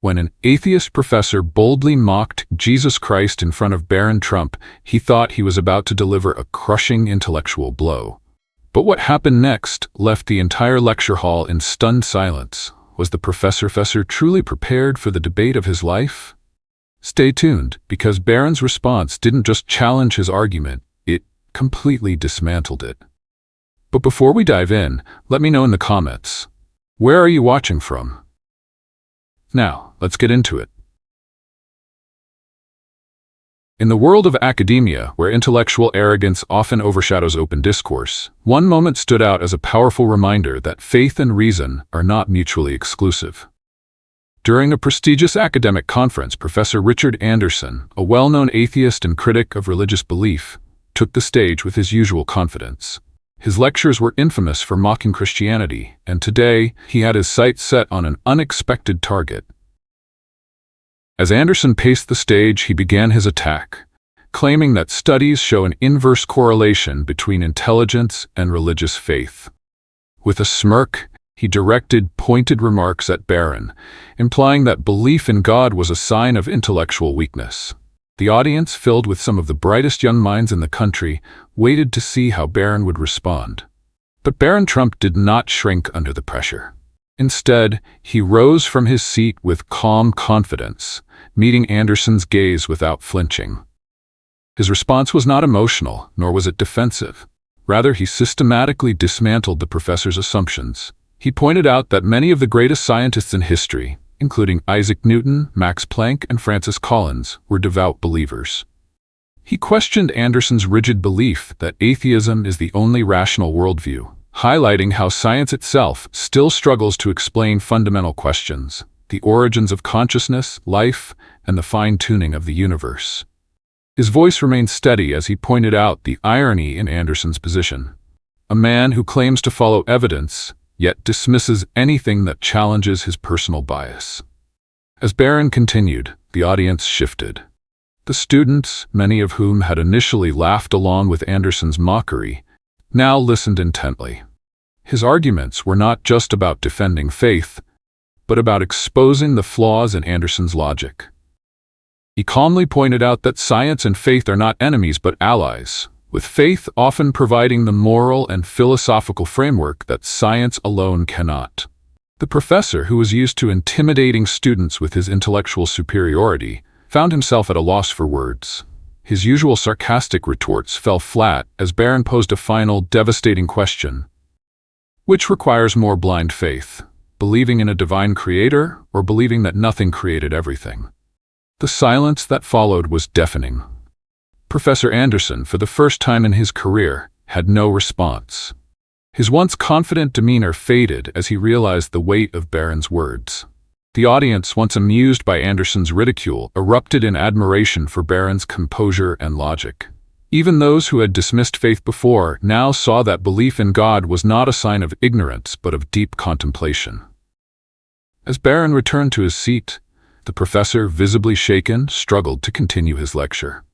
When an atheist professor boldly mocked Jesus Christ in front of Barron Trump, he thought he was about to deliver a crushing intellectual blow. But what happened next left the entire lecture hall in stunned silence. Was the professor truly prepared for the debate of his life? Stay tuned, because Barron's response didn't just challenge his argument, it completely dismantled it. But before we dive in, let me know in the comments, where are you watching from? Now, let's get into it. In the world of academia, where intellectual arrogance often overshadows open discourse, one moment stood out as a powerful reminder that faith and reason are not mutually exclusive. During a prestigious academic conference, Professor Richard Anderson, a well-known atheist and critic of religious belief, took the stage with his usual confidence. His lectures were infamous for mocking Christianity, and today he had his sights set on an unexpected target. As Anderson paced the stage, he began his attack, claiming that studies show an inverse correlation between intelligence and religious faith. With a smirk, he directed pointed remarks at Barron, implying that belief in God was a sign of intellectual weakness. The audience, filled with some of the brightest young minds in the country, waited to see how Barron would respond. But Barron Trump did not shrink under the pressure. Instead, he rose from his seat with calm confidence, meeting Anderson's gaze without flinching. His response was not emotional, nor was it defensive. Rather, he systematically dismantled the professor's assumptions. He pointed out that many of the greatest scientists in history, including Isaac Newton, Max Planck, and Francis Collins, were devout believers. He questioned Anderson's rigid belief that atheism is the only rational worldview, highlighting how science itself still struggles to explain fundamental questions, the origins of consciousness, life, and the fine-tuning of the universe. His voice remained steady as he pointed out the irony in Anderson's position. A man who claims to follow evidence, yet dismisses anything that challenges his personal bias. As Barron continued, the audience shifted. The students, many of whom had initially laughed along with Anderson's mockery, now listened intently. His arguments were not just about defending faith, but about exposing the flaws in Anderson's logic. He calmly pointed out that science and faith are not enemies but allies, with faith often providing the moral and philosophical framework that science alone cannot. The professor, who was used to intimidating students with his intellectual superiority, found himself at a loss for words. His usual sarcastic retorts fell flat as Barron posed a final, devastating question. Which requires more blind faith, believing in a divine creator or believing that nothing created everything? The silence that followed was deafening. Professor Anderson, for the first time in his career, had no response. His once confident demeanor faded as he realized the weight of Barron's words. The audience, once amused by Anderson's ridicule, erupted in admiration for Barron's composure and logic. Even those who had dismissed faith before now saw that belief in God was not a sign of ignorance but of deep contemplation. As Barron returned to his seat, the professor, visibly shaken, struggled to continue his lecture.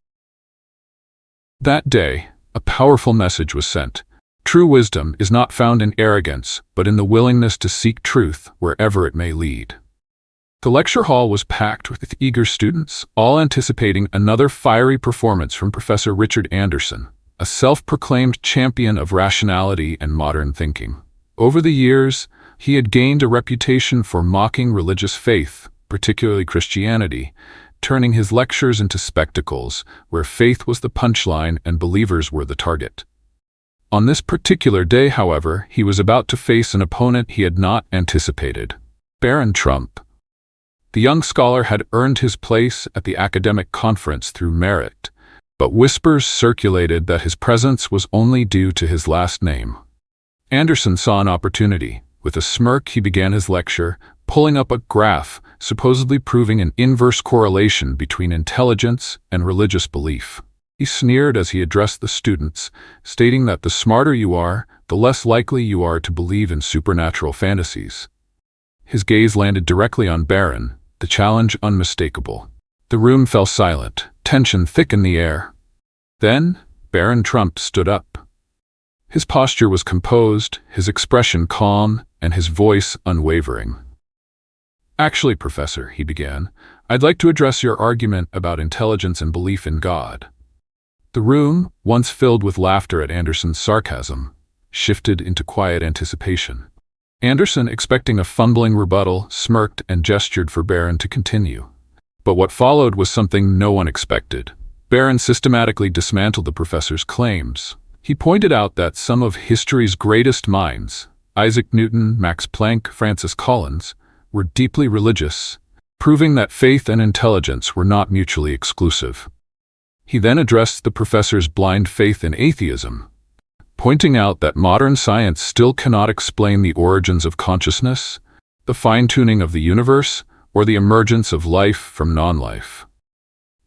That day, a powerful message was sent. True wisdom is not found in arrogance, but in the willingness to seek truth wherever it may lead. The lecture hall was packed with eager students, all anticipating another fiery performance from Professor Richard Anderson, a self-proclaimed champion of rationality and modern thinking. Over the years, he had gained a reputation for mocking religious faith, particularly Christianity, turning his lectures into spectacles where faith was the punchline and believers were the target. On this particular day, however, he was about to face an opponent he had not anticipated, Barron Trump. The young scholar had earned his place at the academic conference through merit, but whispers circulated that his presence was only due to his last name. Anderson saw an opportunity. With a smirk, he began his lecture, pulling up a graph supposedly proving an inverse correlation between intelligence and religious belief. He sneered as he addressed the students, stating that the smarter you are, the less likely you are to believe in supernatural fantasies. His gaze landed directly on Barron, the challenge unmistakable. The room fell silent, tension thick in the air. Then, Barron Trump stood up. His posture was composed, his expression calm, and his voice unwavering. Actually, Professor, he began, I'd like to address your argument about intelligence and belief in God. The room, once filled with laughter at Anderson's sarcasm, shifted into quiet anticipation. Anderson, expecting a fumbling rebuttal, smirked and gestured for Barron to continue. But what followed was something no one expected. Barron systematically dismantled the professor's claims. He pointed out that some of history's greatest minds, Isaac Newton, Max Planck, Francis Collins, were deeply religious, proving that faith and intelligence were not mutually exclusive. He then addressed the professor's blind faith in atheism, pointing out that modern science still cannot explain the origins of consciousness, the fine-tuning of the universe, or the emergence of life from non-life.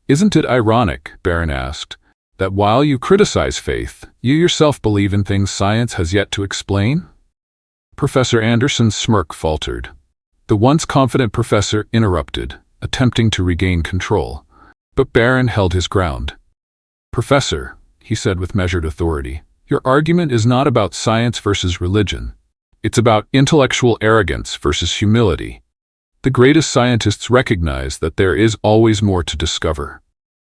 Isn't it ironic, Barron asked, that while you criticize faith, you yourself believe in things science has yet to explain? Professor Anderson's smirk faltered. The once confident professor interrupted, attempting to regain control. But Barron held his ground. Professor, he said with measured authority, your argument is not about science versus religion. It's about intellectual arrogance versus humility. The greatest scientists recognize that there is always more to discover.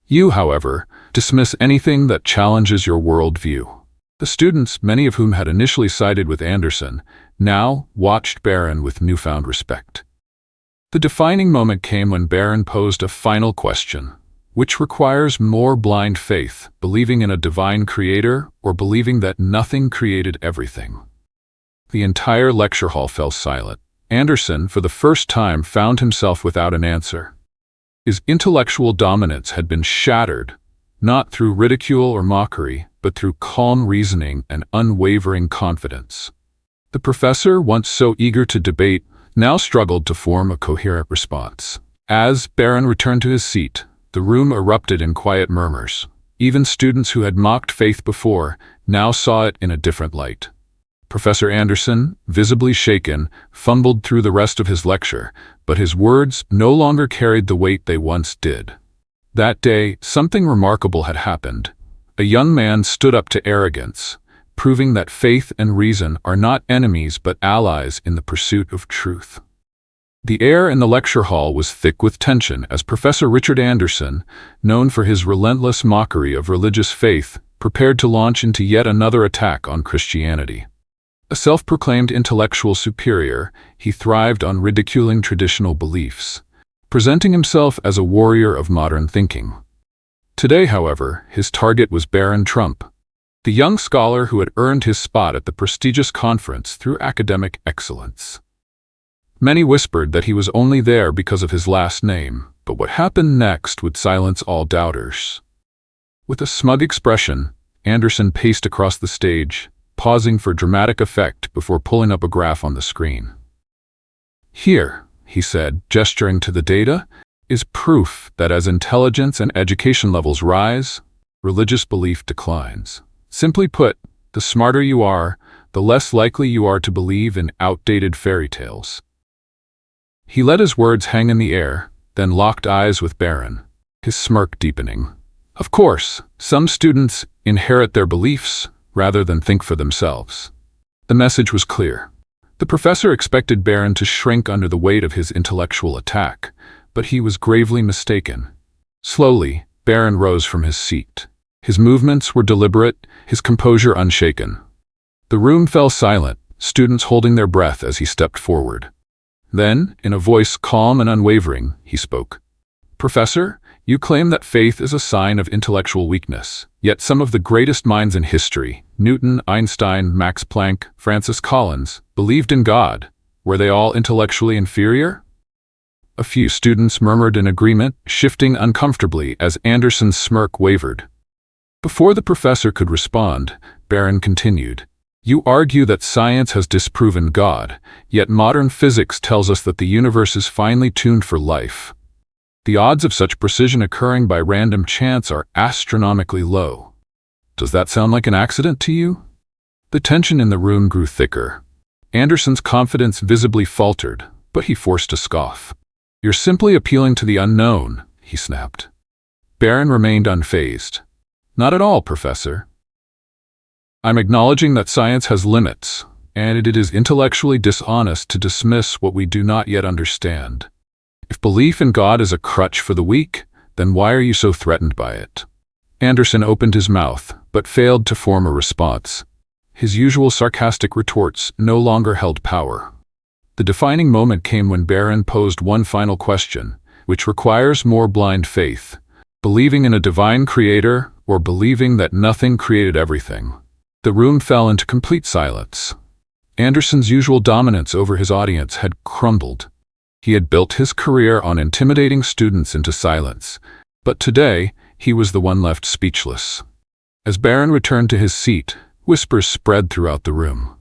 You, however, dismiss anything that challenges your worldview. The students, many of whom had initially sided with Anderson, now watched Barron with newfound respect. The defining moment came when Barron posed a final question. Which requires more blind faith, believing in a divine creator or believing that nothing created everything? The entire lecture hall fell silent. Anderson, for the first time, found himself without an answer. His intellectual dominance had been shattered, not through ridicule or mockery, but through calm reasoning and unwavering confidence. The professor, once so eager to debate, now struggled to form a coherent response. As Barron returned to his seat, the room erupted in quiet murmurs. Even students who had mocked faith before now saw it in a different light. Professor Anderson, visibly shaken, fumbled through the rest of his lecture, but his words no longer carried the weight they once did. That day, something remarkable had happened. A young man stood up to arrogance, proving that faith and reason are not enemies but allies in the pursuit of truth. The air in the lecture hall was thick with tension as Professor Richard Anderson, known for his relentless mockery of religious faith, prepared to launch into yet another attack on Christianity. A self-proclaimed intellectual superior, he thrived on ridiculing traditional beliefs, presenting himself as a warrior of modern thinking. Today, however, his target was Barron Trump, the young scholar who had earned his spot at the prestigious conference through academic excellence. Many whispered that he was only there because of his last name, but what happened next would silence all doubters. With a smug expression, Anderson paced across the stage, pausing for dramatic effect before pulling up a graph on the screen. Here, he said, gesturing to the data, is proof that as intelligence and education levels rise, religious belief declines. Simply put, the smarter you are, the less likely you are to believe in outdated fairy tales. He let his words hang in the air, then locked eyes with Barron, his smirk deepening. Of course, some students inherit their beliefs rather than think for themselves. The message was clear. The professor expected Barron to shrink under the weight of his intellectual attack, but he was gravely mistaken. Slowly, Barron rose from his seat. His movements were deliberate, his composure unshaken. The room fell silent, students holding their breath as he stepped forward. Then, in a voice calm and unwavering, he spoke. Professor, you claim that faith is a sign of intellectual weakness, yet some of the greatest minds in history, Newton, Einstein, Max Planck, Francis Collins, believed in God. Were they all intellectually inferior? A few students murmured in agreement, shifting uncomfortably as Anderson's smirk wavered. Before the professor could respond, Barron continued. You argue that science has disproven God, yet modern physics tells us that the universe is finely tuned for life. The odds of such precision occurring by random chance are astronomically low. Does that sound like an accident to you? The tension in the room grew thicker. Anderson's confidence visibly faltered, but he forced a scoff. You're simply appealing to the unknown, he snapped. Barron remained unfazed. Not at all, Professor. I'm acknowledging that science has limits, and it is intellectually dishonest to dismiss what we do not yet understand. If belief in God is a crutch for the weak, then why are you so threatened by it? Anderson opened his mouth, but failed to form a response. His usual sarcastic retorts no longer held power. The defining moment came when Barron posed one final question, which requires more blind faith: believing in a divine creator or believing that nothing created everything. The room fell into complete silence. Anderson's usual dominance over his audience had crumbled. He had built his career on intimidating students into silence, but today he was the one left speechless. As Barron returned to his seat, whispers spread throughout the room.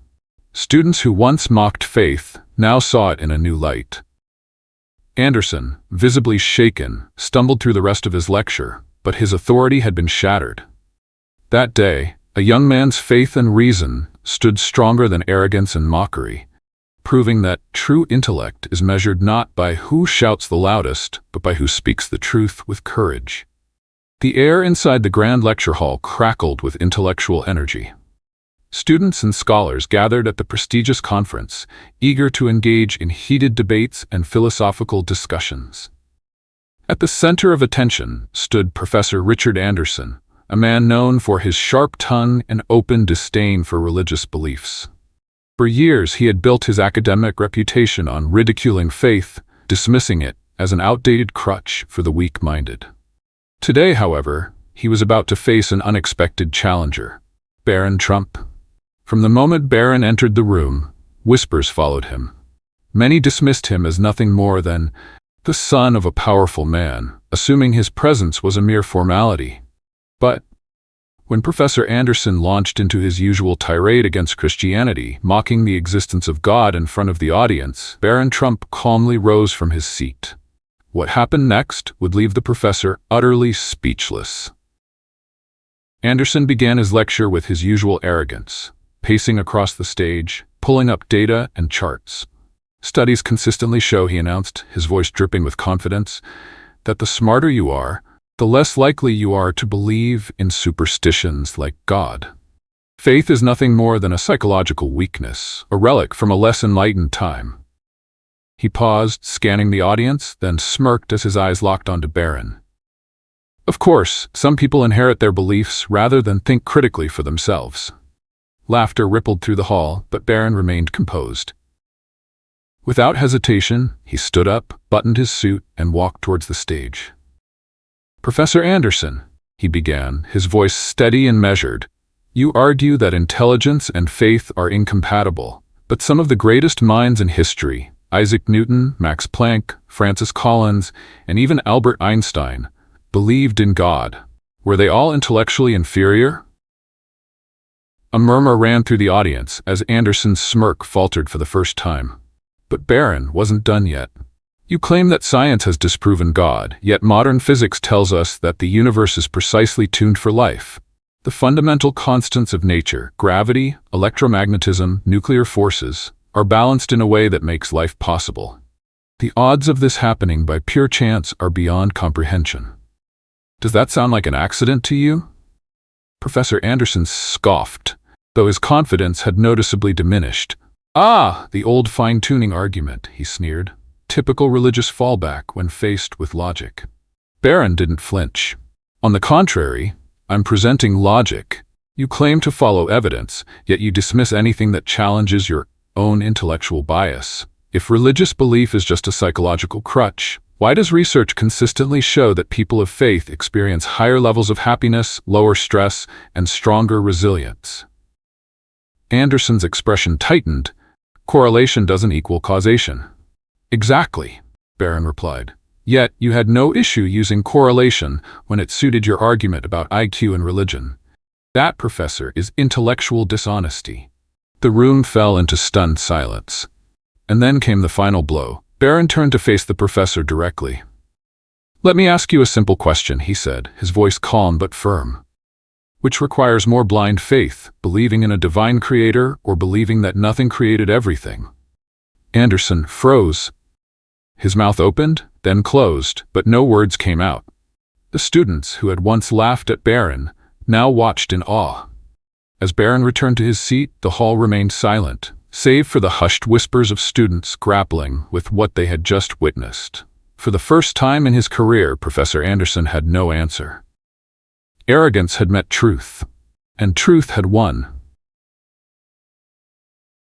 Students who once mocked faith now saw it in a new light. Anderson, visibly shaken, stumbled through the rest of his lecture, but his authority had been shattered. That day, a young man's faith and reason stood stronger than arrogance and mockery, proving that true intellect is measured not by who shouts the loudest, but by who speaks the truth with courage. The air inside the grand lecture hall crackled with intellectual energy. Students and scholars gathered at the prestigious conference, eager to engage in heated debates and philosophical discussions. At the center of attention stood Professor Richard Anderson, a man known for his sharp tongue and open disdain for religious beliefs. For years, he had built his academic reputation on ridiculing faith, dismissing it as an outdated crutch for the weak-minded. Today, however, he was about to face an unexpected challenger: Barron Trump. From the moment Barron entered the room, whispers followed him. Many dismissed him as nothing more than the son of a powerful man, assuming his presence was a mere formality. But when Professor Anderson launched into his usual tirade against Christianity, mocking the existence of God in front of the audience, Barron Trump calmly rose from his seat. What happened next would leave the professor utterly speechless. Anderson began his lecture with his usual arrogance, pacing across the stage, pulling up data and charts. Studies consistently show, he announced, his voice dripping with confidence, that the smarter you are, the less likely you are to believe in superstitions like God. Faith is nothing more than a psychological weakness, a relic from a less enlightened time. He paused, scanning the audience, then smirked as his eyes locked onto Barron. Of course, some people inherit their beliefs rather than think critically for themselves. Laughter rippled through the hall, but Barron remained composed. Without hesitation, he stood up, buttoned his suit, and walked towards the stage. "Professor Anderson," he began, his voice steady and measured, "you argue that intelligence and faith are incompatible, but some of the greatest minds in history, Isaac Newton, Max Planck, Francis Collins, and even Albert Einstein, believed in God. Were they all intellectually inferior?" A murmur ran through the audience as Anderson's smirk faltered for the first time. But Barron wasn't done yet. "You claim that science has disproven God, yet modern physics tells us that the universe is precisely tuned for life. The fundamental constants of nature, gravity, electromagnetism, nuclear forces, are balanced in a way that makes life possible. The odds of this happening by pure chance are beyond comprehension. Does that sound like an accident to you?" Professor Anderson scoffed, though his confidence had noticeably diminished. "Ah, the old fine-tuning argument," he sneered. "Typical religious fallback when faced with logic." Barron didn't flinch. "On the contrary, I'm presenting logic. You claim to follow evidence, yet you dismiss anything that challenges your own intellectual bias. If religious belief is just a psychological crutch, why does research consistently show that people of faith experience higher levels of happiness, lower stress, and stronger resilience?" Anderson's expression tightened. "Correlation doesn't equal causation." "Exactly," Barron replied. "Yet you had no issue using correlation when it suited your argument about IQ and religion. That, professor, is intellectual dishonesty." The room fell into stunned silence. And then came the final blow. Barron turned to face the professor directly. "Let me ask you a simple question," he said, his voice calm but firm. "Which requires more blind faith, believing in a divine creator or believing that nothing created everything?" Anderson froze. His mouth opened, then closed, but no words came out. The students, who had once laughed at Barron, now watched in awe. As Barron returned to his seat, the hall remained silent, save for the hushed whispers of students grappling with what they had just witnessed. For the first time in his career, Professor Anderson had no answer. Arrogance had met truth, and truth had won.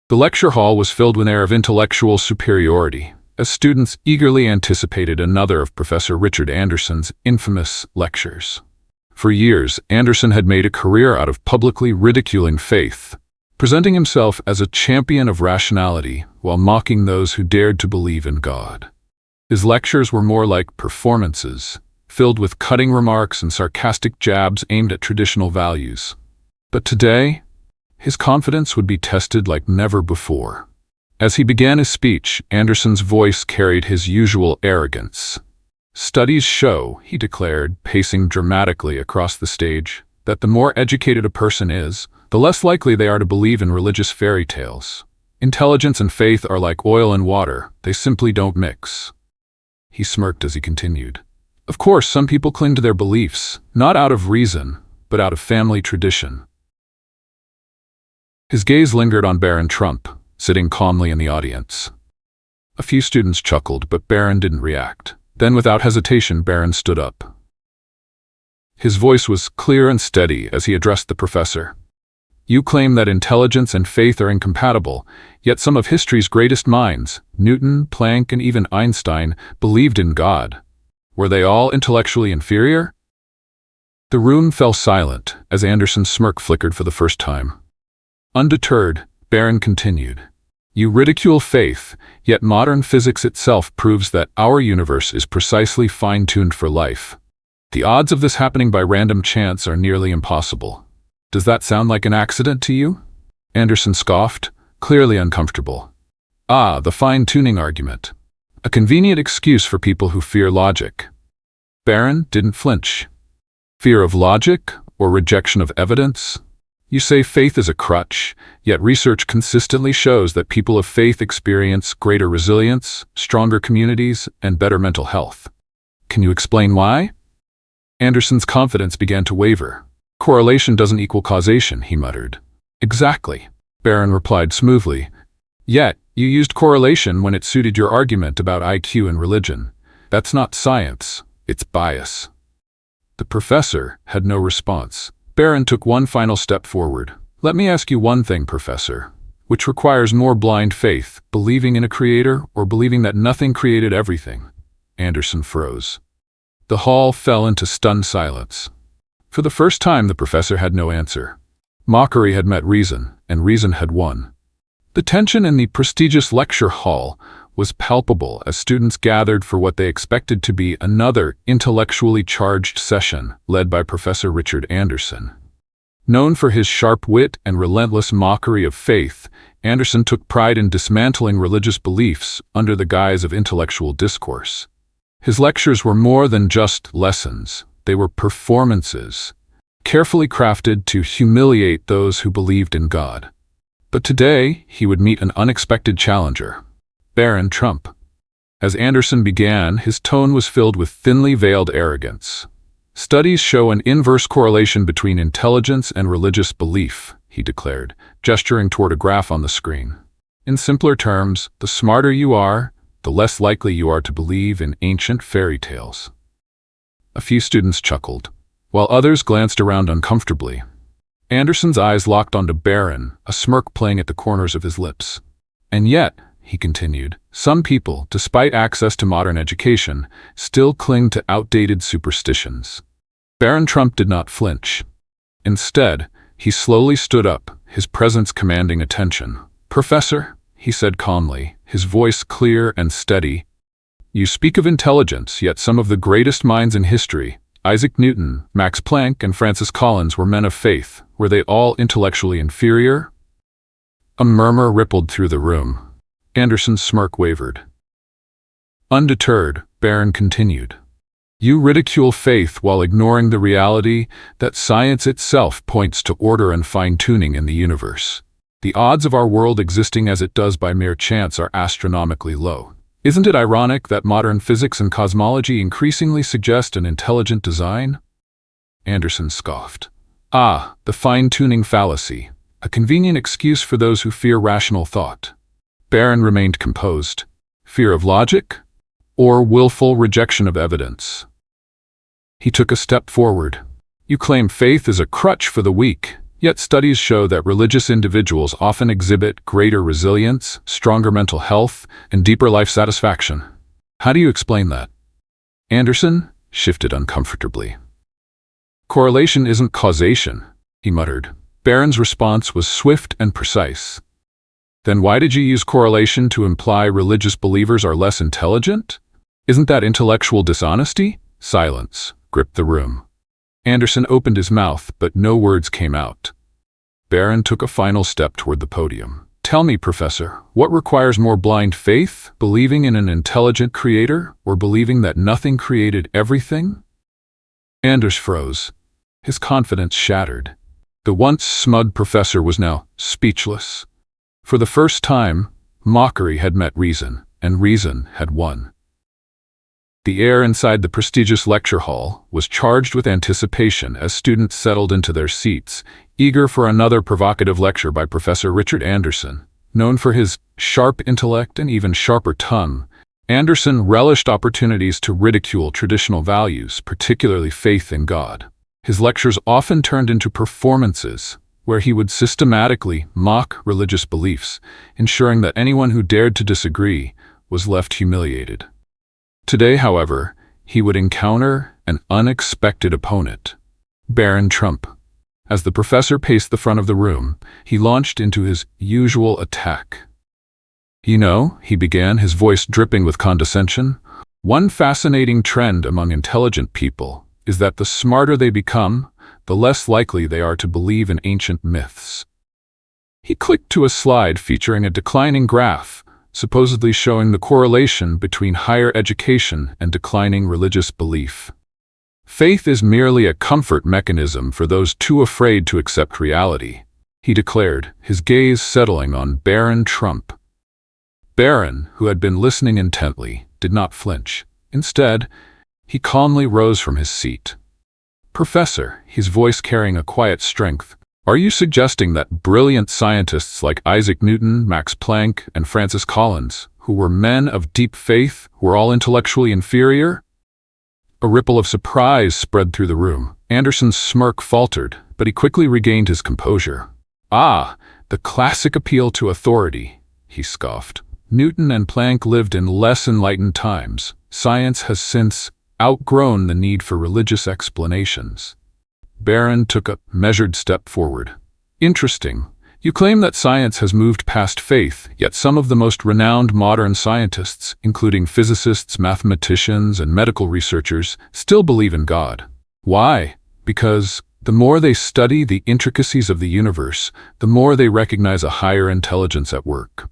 The lecture hall was filled with an air of intellectual superiority, as students eagerly anticipated another of Professor Richard Anderson's infamous lectures. For years, Anderson had made a career out of publicly ridiculing faith, presenting himself as a champion of rationality while mocking those who dared to believe in God. His lectures were more like performances, filled with cutting remarks and sarcastic jabs aimed at traditional values. But today, his confidence would be tested like never before. As he began his speech, Anderson's voice carried his usual arrogance. "Studies show," he declared, pacing dramatically across the stage, "that the more educated a person is, the less likely they are to believe in religious fairy tales. Intelligence and faith are like oil and water, they simply don't mix." He smirked as he continued. "Of course, some people cling to their beliefs, not out of reason, but out of family tradition." His gaze lingered on Barron Trump, sitting calmly in the audience. A few students chuckled, but Barron didn't react. Then, without hesitation, Barron stood up. His voice was clear and steady as he addressed the professor. "You claim that intelligence and faith are incompatible, yet some of history's greatest minds, Newton, Planck, and even Einstein, believed in God. Were they all intellectually inferior?" The room fell silent as Anderson's smirk flickered for the first time. Undeterred, Barron continued, "You ridicule faith, yet modern physics itself proves that our universe is precisely fine-tuned for life. The odds of this happening by random chance are nearly impossible. Does that sound like an accident to you?" Anderson scoffed, clearly uncomfortable. "Ah, the fine-tuning argument. A convenient excuse for people who fear logic." Barron didn't flinch. "Fear of logic or rejection of evidence? You say faith is a crutch, yet research consistently shows that people of faith experience greater resilience, stronger communities, and better mental health. Can you explain why?" Anderson's confidence began to waver. "Correlation doesn't equal causation," he muttered. "Exactly," Barron replied smoothly. "Yet, you used correlation when it suited your argument about IQ and religion. That's not science, it's bias." The professor had no response. Barron took one final step forward. "Let me ask you one thing, Professor. Which requires more blind faith, believing in a creator or believing that nothing created everything?" Anderson froze. The hall fell into stunned silence. For the first time, the professor had no answer. Mockery had met reason, and reason had won. The tension in the prestigious lecture hall was palpable as students gathered for what they expected to be another intellectually charged session led by Professor Richard Anderson. Known for his sharp wit and relentless mockery of faith, Anderson took pride in dismantling religious beliefs under the guise of intellectual discourse. His lectures were more than just lessons. They were performances, carefully crafted to humiliate those who believed in God. But today, he would meet an unexpected challenger, Barron Trump. As Anderson began, his tone was filled with thinly veiled arrogance. "Studies show an inverse correlation between intelligence and religious belief," he declared, gesturing toward a graph on the screen. "In simpler terms, the smarter you are, the less likely you are to believe in ancient fairy tales." A few students chuckled, while others glanced around uncomfortably. Anderson's eyes locked onto Barron, a smirk playing at the corners of his lips. "And yet," he continued, "some people, despite access to modern education, still cling to outdated superstitions." Barron Trump did not flinch. Instead, he slowly stood up, his presence commanding attention. "Professor," he said calmly, his voice clear and steady, "you speak of intelligence, yet some of the greatest minds in history, Isaac Newton, Max Planck, and Francis Collins, were men of faith. Were they all intellectually inferior?" A murmur rippled through the room. Anderson's smirk wavered. Undeterred, Barron continued, "You ridicule faith while ignoring the reality that science itself points to order and fine-tuning in the universe. The odds of our world existing as it does by mere chance are astronomically low. Isn't it ironic that modern physics and cosmology increasingly suggest an intelligent design?" Anderson scoffed. "Ah, the fine-tuning fallacy. a convenient excuse for those who fear rational thought. Barron remained composed. Fear of logic or willful rejection of evidence? He took a step forward. You claim faith is a crutch for the weak, yet studies show that religious individuals often exhibit greater resilience, stronger mental health, and deeper life satisfaction. How do you explain that? Anderson shifted uncomfortably. Correlation isn't causation, he muttered. Barron's response was swift and precise. Then why did you use correlation to imply religious believers are less intelligent? Isn't that intellectual dishonesty? Silence gripped the room. Anderson opened his mouth, but no words came out. Barron took a final step toward the podium. Tell me, Professor, what requires more blind faith, believing in an intelligent creator, or believing that nothing created everything? Anders froze. His confidence shattered. The once smug professor was now speechless. For the first time, mockery had met reason, and reason had won. The air inside the prestigious lecture hall was charged with anticipation as students settled into their seats, eager for another provocative lecture by Professor Richard Anderson. Known for his sharp intellect and even sharper tongue, Anderson relished opportunities to ridicule traditional values, particularly faith in God. His lectures often turned into performances, where he would systematically mock religious beliefs, ensuring that anyone who dared to disagree was left humiliated. Today, however, he would encounter an unexpected opponent, Barron Trump. As the professor paced the front of the room, he launched into his usual attack. You know, he began, his voice dripping with condescension, one fascinating trend among intelligent people is that the smarter they become, the less likely they are to believe in ancient myths. He clicked to a slide featuring a declining graph, supposedly showing the correlation between higher education and declining religious belief. Faith is merely a comfort mechanism for those too afraid to accept reality, he declared, his gaze settling on Barron Trump. Barron, who had been listening intently, did not flinch. Instead, he calmly rose from his seat. Professor, his voice carrying a quiet strength, are you suggesting that brilliant scientists like Isaac Newton, Max Planck, and Francis Collins, who were men of deep faith, were all intellectually inferior? A ripple of surprise spread through the room. Anderson's smirk faltered, but he quickly regained his composure. Ah, the classic appeal to authority, he scoffed. Newton and Planck lived in less enlightened times. Science has since outgrown the need for religious explanations. Barron took a measured step forward. Interesting. You claim that science has moved past faith, yet some of the most renowned modern scientists, including physicists, mathematicians, and medical researchers, still believe in God. Why? Because the more they study the intricacies of the universe, the more they recognize a higher intelligence at work.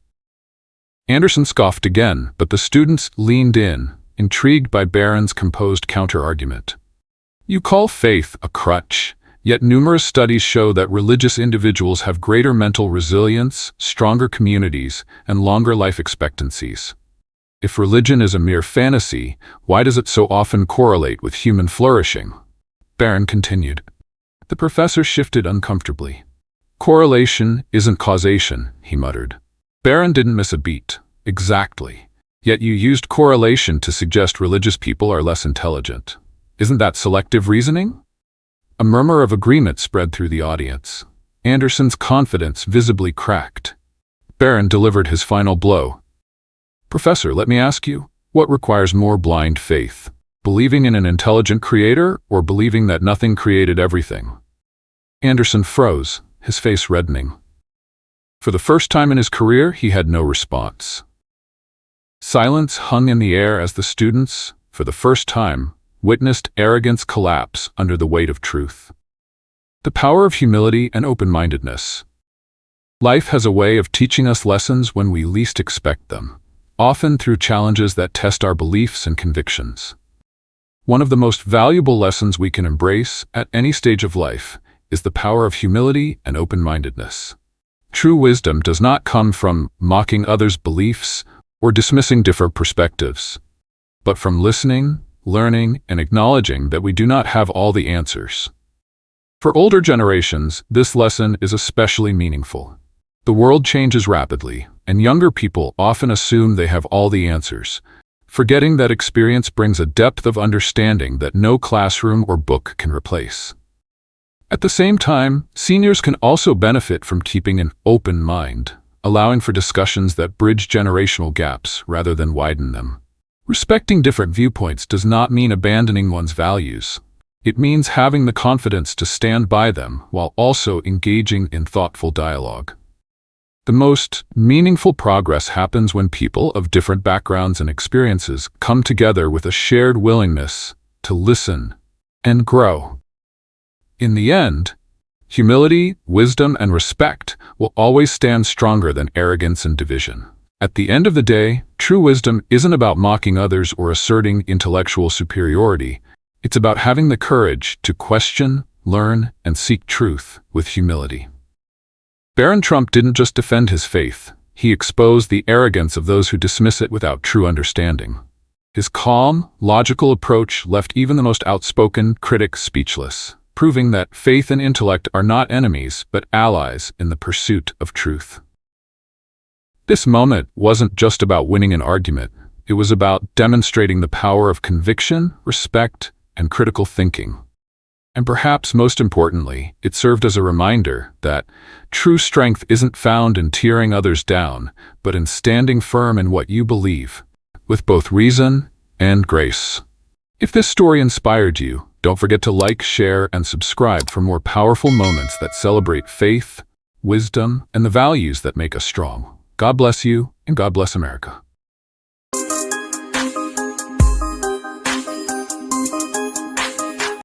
Anderson scoffed again, but the students leaned in, intrigued by Barron's composed counter-argument. You call faith a crutch, yet numerous studies show that religious individuals have greater mental resilience, stronger communities, and longer life expectancies. If religion is a mere fantasy, why does it so often correlate with human flourishing? Barron continued. The professor shifted uncomfortably. Correlation isn't causation, he muttered. Barron didn't miss a beat. Exactly. Yet you used correlation to suggest religious people are less intelligent. Isn't that selective reasoning? A murmur of agreement spread through the audience. Anderson's confidence visibly cracked. Barron delivered his final blow. Professor, let me ask you, what requires more blind faith? Believing in an intelligent creator or believing that nothing created everything? Anderson froze, his face reddening. For the first time in his career, he had no response. Silence hung in the air as the students, for the first time, witnessed arrogance collapse under the weight of truth. The power of humility and open-mindedness. Life has a way of teaching us lessons when we least expect them, often through challenges that test our beliefs and convictions. One of the most valuable lessons we can embrace at any stage of life is the power of humility and open-mindedness. True wisdom does not come from mocking others' beliefs or dismissing different perspectives, but from listening, learning, and acknowledging that we do not have all the answers. For older generations, this lesson is especially meaningful. The world changes rapidly, and younger people often assume they have all the answers, forgetting that experience brings a depth of understanding that no classroom or book can replace. At the same time, seniors can also benefit from keeping an open mind, allowing for discussions that bridge generational gaps rather than widen them. Respecting different viewpoints does not mean abandoning one's values. It means having the confidence to stand by them while also engaging in thoughtful dialogue. The most meaningful progress happens when people of different backgrounds and experiences come together with a shared willingness to listen and grow. In the end, humility, wisdom, and respect will always stand stronger than arrogance and division. At the end of the day, true wisdom isn't about mocking others or asserting intellectual superiority. It's about having the courage to question, learn, and seek truth with humility. Barron Trump didn't just defend his faith, he exposed the arrogance of those who dismiss it without true understanding. His calm, logical approach left even the most outspoken critic speechless, proving that faith and intellect are not enemies but allies in the pursuit of truth. This moment wasn't just about winning an argument, it was about demonstrating the power of conviction, respect, and critical thinking. And perhaps most importantly, it served as a reminder that true strength isn't found in tearing others down, but in standing firm in what you believe, with both reason and grace. If this story inspired you, don't forget to like, share, and subscribe for more powerful moments that celebrate faith, wisdom, and the values that make us strong. God bless you, and God bless America.